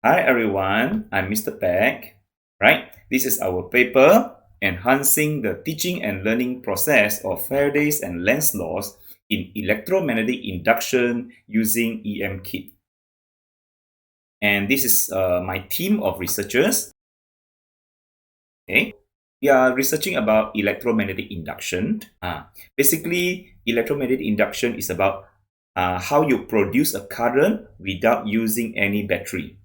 Hi everyone, I'm Mr. Peck. Right, this is our paper, Enhancing the Teaching and Learning Process of Faraday's and Lenz's Laws in Electromagnetic Induction using EM Kit. And this is my team of researchers. Okay, we are researching about electromagnetic induction. Basically, electromagnetic induction is about how you produce a current without using any battery,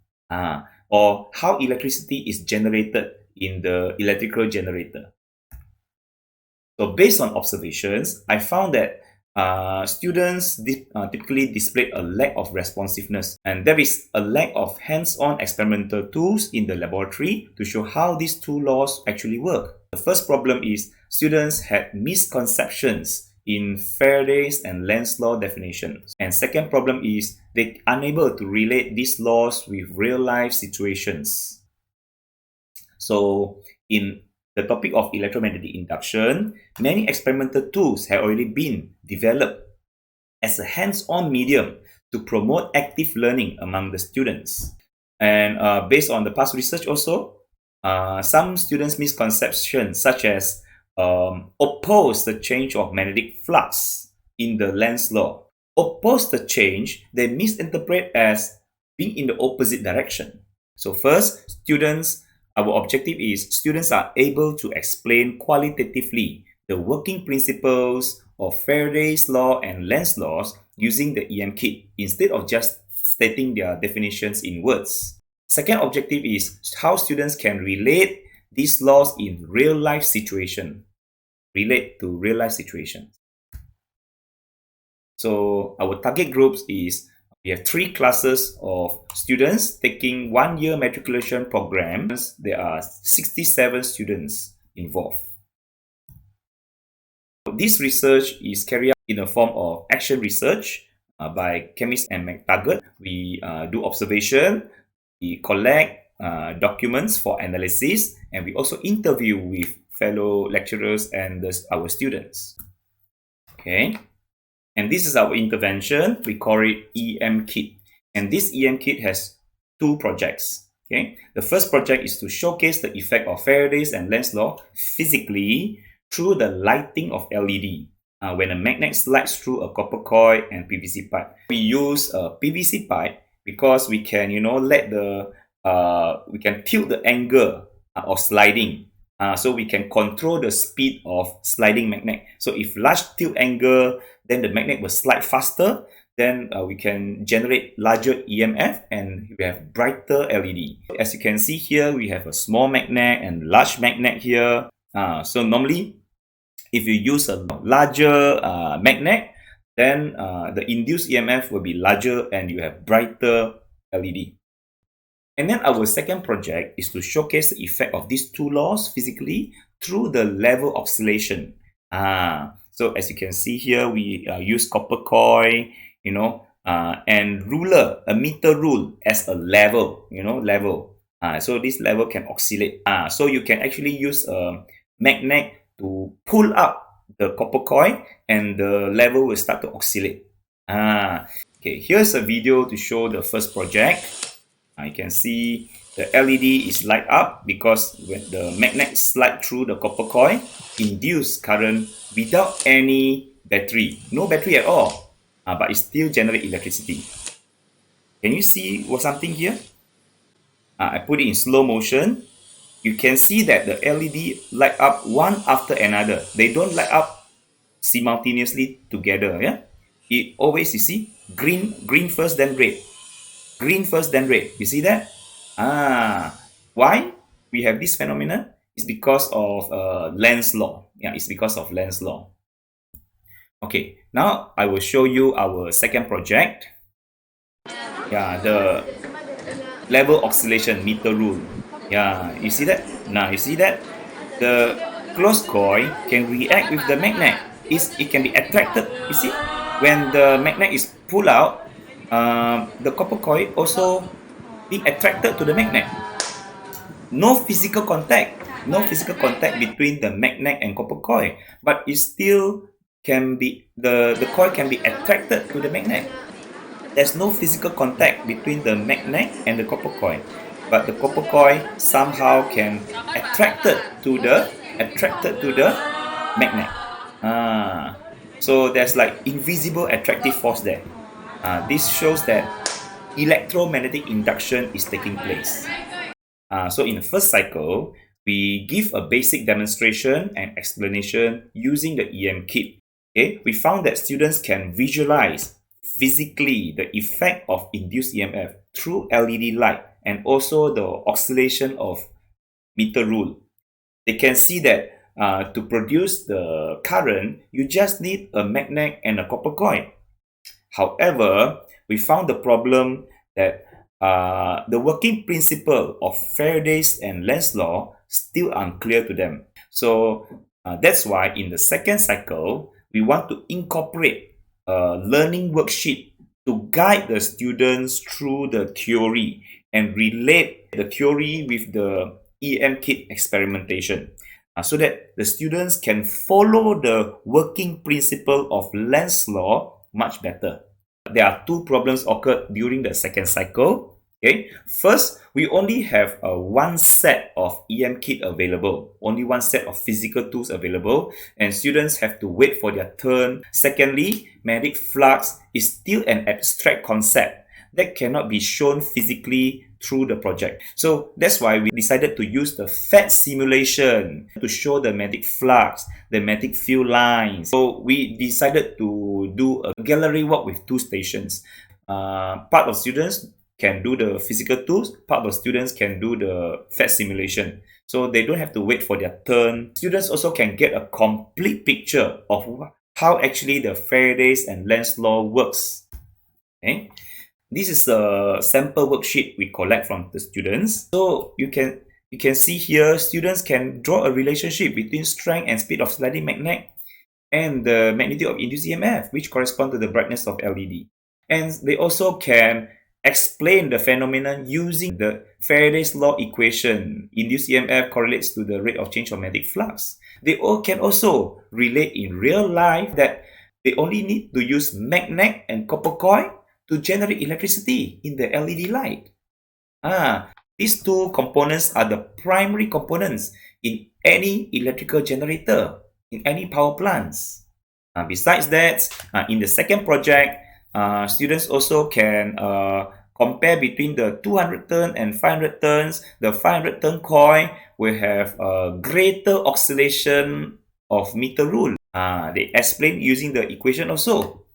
or how electricity is generated in the electrical generator. So based on observations, I found that students typically display a lack of responsiveness, and there is a lack of hands-on experimental tools in the laboratory to show how these two laws actually work. The first problem is students had misconceptions in Faraday's and Lenz's law definitions. And second problem is they unable to relate these laws with real-life situations. So in the topic of electromagnetic induction, many experimental tools have already been developed as a hands-on medium to promote active learning among the students. And based on the past research also, some students' misconceptions such as oppose the change of magnetic flux in the Lenz's law. Oppose the change, they misinterpret as being in the opposite direction. So first, our objective is students are able to explain qualitatively the working principles of Faraday's law and Lenz's laws using the EM kit instead of just stating their definitions in words. Second objective is how students can relate these laws in real-life situations. Relate to real-life situations. So our target groups is we have 3 classes of students taking 1-year matriculation programs. There are 67 students involved. This research is carried out in the form of action research by chemists and McTaggart. We do observation, we collect documents for analysis, and we also interview with fellow lecturers and our students. Okay. And this is our intervention. We call it EM Kit. And this EM Kit has 2 projects. Okay. The first project is to showcase the effect of Faraday's and Lenz's law physically through the lighting of LED when a magnet slides through a copper coil and PVC pipe. We use a PVC pipe because we can, we can tilt the angle of sliding. So we can control the speed of sliding magnet. So if large tilt angle, then the magnet will slide faster. Then we can generate larger EMF and we have brighter LED. As you can see here, we have a small magnet and large magnet here. So normally, if you use a larger magnet, then the induced EMF will be larger and you have brighter LED. And then our second project is to showcase the effect of these 2 laws physically through the level oscillation. So as you can see here, we use copper coil, and ruler, a meter rule as a level, level. So this level can oscillate. So you can actually use a magnet to pull up the copper coil and the level will start to oscillate. Okay, here's a video to show the first project. You can see the LED is light up because when the magnet slide through the copper coil, induce current without any battery. No battery at all, but it still generate electricity. Can you see something here? I put it in slow motion. You can see that the LED light up one after another. They don't light up simultaneously together. Yeah, it always, you see, green first, then red. Green first, then red. You see that? Why we have this phenomenon? It's because of Lenz's law. Yeah, it's because of Lenz's law. Okay, now I will show you our second project. Yeah, the level oscillation meter rule. Yeah, you see that? Now you see that the closed coil can react with the magnet. It can be attracted. You see, when the magnet is pulled out, the copper coil also being attracted to the magnet. No physical contact between the magnet and copper coil, but it still can be the coil can be attracted to the magnet. There's no physical contact between the magnet and the copper coil, but the copper coil somehow can attracted to the magnet. So there's like invisible attractive force there. This shows that electromagnetic induction is taking place. So in the first cycle, we give a basic demonstration and explanation using the EM kit. Okay, we found that students can visualize physically the effect of induced EMF through LED light and also the oscillation of meter rule. They can see that to produce the current, you just need a magnet and a copper coil. However, we found the problem that the working principle of Faraday's and Lenz's law still unclear to them. So that's why in the second cycle, we want to incorporate a learning worksheet to guide the students through the theory and relate the theory with the EM kit experimentation. So that the students can follow the working principle of Lenz's law much better. There are two problems occurred during the second cycle. Okay, first, we only have one set of EM kit available, only one set of physical tools available, and students have to wait for their turn. Secondly, magnetic flux is still an abstract concept that cannot be shown physically through the project. So that's why we decided to use the PhET simulation to show the magnetic flux, the magnetic field lines. So we decided to do a gallery walk with two stations. Part of students can do the physical tools, part of students can do the PhET simulation. So they don't have to wait for their turn. Students also can get a complete picture of how actually the Faraday's and Lenz's law works. Okay? This is a sample worksheet we collect from the students. So you can see here, students can draw a relationship between strength and speed of sliding magnet and the magnitude of induced EMF, which correspond to the brightness of LED. And they also can explain the phenomenon using the Faraday's law equation. Induced EMF correlates to the rate of change of magnetic flux. They all can also relate in real life that they only need to use magnet and copper coil to generate electricity in the LED light. These two components are the primary components in any electrical generator, in any power plants. Besides that, in the second project, students also can compare between the 200 turn and 500 turns. The 500 turn coil will have a greater oscillation of meter rule. They explain using the equation also.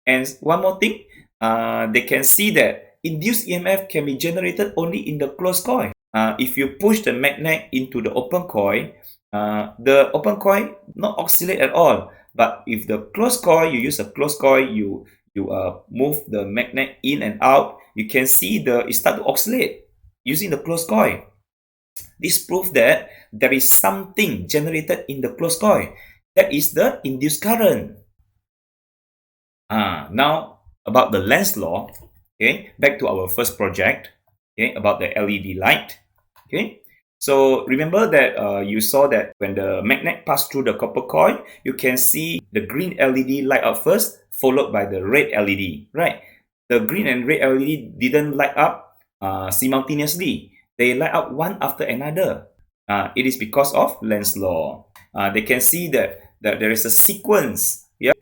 And one more thing, they can see that induced EMF can be generated only in the closed coil. If you push the magnet into the open coil, the open coil not oscillate at all. But if the closed coil, you use a closed coil, you move the magnet in and out, you can see it start to oscillate using the closed coil. This proves that there is something generated in the closed coil. That is the induced current. Now about the Lenz's law, okay, back to our first project, okay, about the LED light, okay. So remember that you saw that when the magnet passed through the copper coil, you can see the green LED light up first, followed by the red LED, right? The green and red LED didn't light up simultaneously. They light up one after another. It is because of Lenz's law. They can see that there is a sequence. Yeah.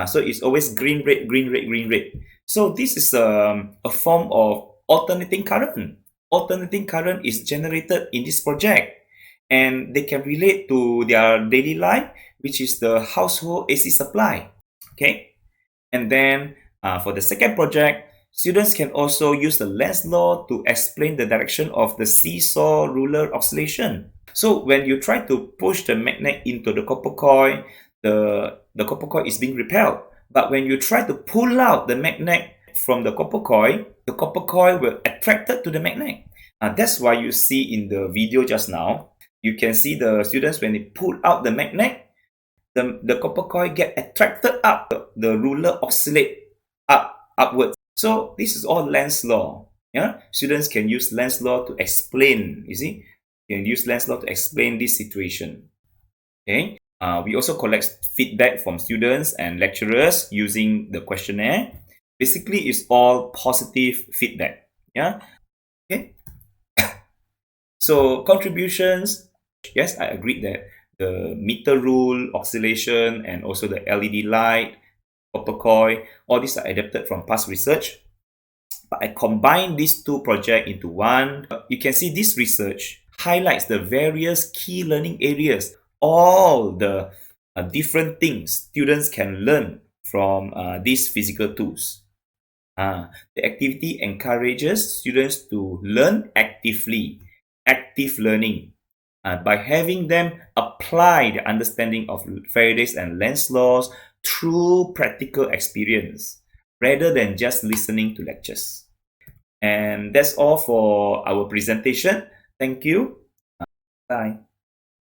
So it's always green, red, green, red, green, red. So this is a form of alternating current. Alternating current is generated in this project, and they can relate to their daily life, which is the household AC supply. Okay, and then for the second project, students can also use the Lenz's law to explain the direction of the seesaw ruler oscillation. So when you try to push the magnet into the copper coil, the copper coil is being repelled. But when you try to pull out the magnet from the copper coil will attracted to the magnet. That's why you see in the video just now, you can see the students when they pull out the magnet, the copper coil get attracted up, the ruler oscillate upwards. So this is all Lenz's law. Yeah, students can use Lenz's law to explain. You see, you can use Lenz's law to explain this situation. Okay. We also collect feedback from students and lecturers using the questionnaire. Basically, it's all positive feedback. Yeah. Okay. So contributions, yes, I agree that the meter rule, oscillation, and also the LED light, copper coil, all these are adapted from past research. But I combine these two projects into one. You can see this research highlights the various key learning areas, all the different things students can learn from these physical tools. The activity encourages students to learn actively, active learning, by having them apply the understanding of Faraday's and Lenz's laws through practical experience rather than just listening to lectures. And that's all for our presentation. Thank you. Bye.